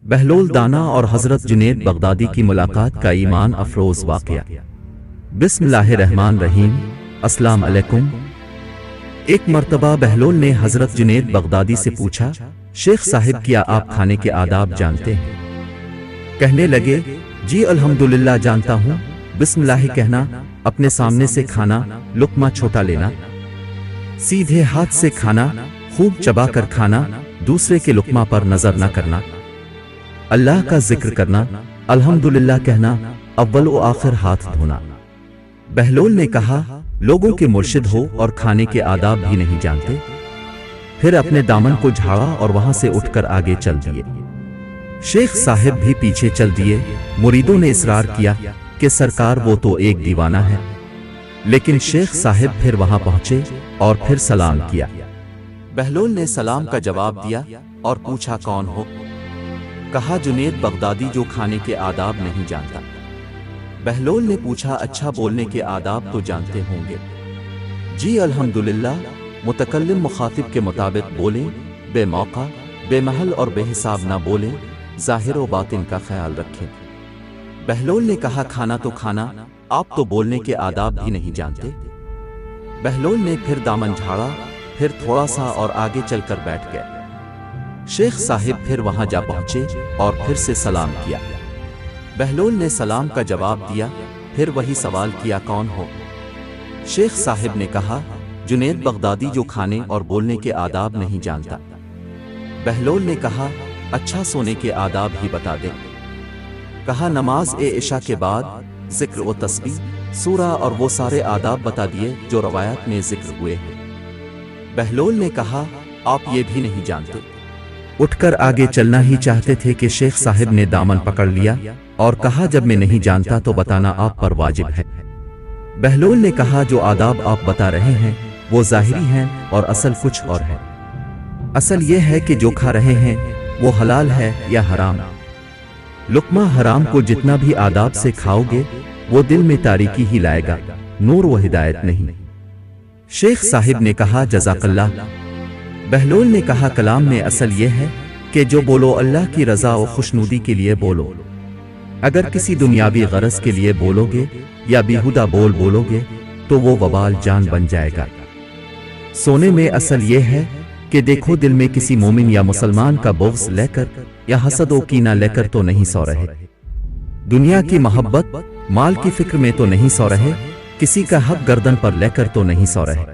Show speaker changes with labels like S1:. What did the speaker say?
S1: بہلول دانا اور حضرت جنید بغدادی کی ملاقات کا ایمان افروز واقعہ۔ بسم اللہ الرحمن الرحیم۔ السلام علیکم۔ ایک مرتبہ بہلول نے حضرت جنید بغدادی سے پوچھا، شیخ صاحب کیا آپ کھانے کے آداب جانتے ہیں؟ کہنے لگے، جی الحمدللہ جانتا ہوں۔ بسم اللہ کہنا، اپنے سامنے سے کھانا، لقمہ چھوٹا لینا، سیدھے ہاتھ سے کھانا، خوب چبا کر کھانا، دوسرے کے لقمہ پر نظر نہ کرنا، اللہ کا ذکر کرنا، الحمدللہ کہنا، اول و آخر ہاتھ دھونا۔ بہلول نے کہا، لوگوں کے مرشد ہو اور کھانے کے آداب بھی نہیں جانتے؟ پھر اپنے دامن کو جھاڑا اور وہاں سے اٹھ کر آگے چل دیے۔ شیخ صاحب بھی پیچھے چل دیے۔ مریدوں نے اصرار کیا کہ سرکار وہ تو ایک دیوانہ ہے، لیکن شیخ صاحب پھر وہاں پہنچے اور پھر سلام کیا۔ بہلول نے سلام کا جواب دیا اور پوچھا، کون ہو؟ کہا، جنید بغدادی جو کھانے کے آداب نہیں جانتا۔ بہلول نے پوچھا، اچھا بولنے کے آداب تو جانتے ہوں گے؟ جی الحمدللہ، متکلم مخاطب کے مطابق بولیں، بے موقع، بے محل اور بے حساب نہ بولیں، ظاہر و باطن کا خیال رکھیں۔ بہلول نے کہا، کھانا تو کھانا، آپ تو بولنے کے آداب بھی نہیں جانتے؟ بہلول نے پھر دامن جھاڑا، پھر تھوڑا سا اور آگے چل کر بیٹھ گئے۔ شیخ صاحب پھر وہاں جا پہنچے اور پھر سے سلام کیا۔ بہلول نے سلام کا جواب دیا، پھر وہی سوال کیا، کون ہو؟ شیخ صاحب نے کہا، جنید بغدادی جو کھانے اور بولنے کے آداب نہیں جانتا۔ بہلول نے کہا، اچھا سونے کے آداب ہی بتا دیں۔ کہا، نماز عشاء کے بعد ذکر و تسبیح، سورہ اور وہ سارے آداب بتا دیے جو روایات میں ذکر ہوئے ہیں۔ بہلول نے کہا، آپ یہ بھی نہیں جانتے؟ اٹھ کر آگے چلنا ہی چاہتے تھے کہ شیخ صاحب نے دامن پکڑ لیا اور کہا، جب میں نہیں جانتا تو بتانا آپ پر واجب ہے۔ بہلول نے کہا، جو آداب آپ بتا رہے ہیں وہ ظاہری ہیں اور اصل کچھ اور ہے۔ اصل یہ ہے کہ جو کھا رہے ہیں وہ حلال ہے یا حرام۔ لقمہ حرام کو جتنا بھی آداب سے کھاؤ گے وہ دل میں تاریکی ہی لائے گا، نور و ہدایت نہیں۔ شیخ صاحب نے کہا، جزاک اللہ۔ بہلول نے کہا، کلام میں اصل یہ ہے کہ جو بولو اللہ کی رضا و خوشنودی کے لیے بولو۔ اگر کسی دنیاوی غرض کے لیے بولو گے یا بیہودہ بولو گے تو وہ وبال جان بن جائے گا۔ سونے میں اصل یہ ہے کہ دیکھو، دل میں کسی مومن یا مسلمان کا بغض لے کر یا حسد و کینہ لے کر تو نہیں سو رہے، دنیا کی محبت، مال کی فکر میں تو نہیں سو رہے، کسی کا حق گردن پر لے کر تو نہیں سو رہے۔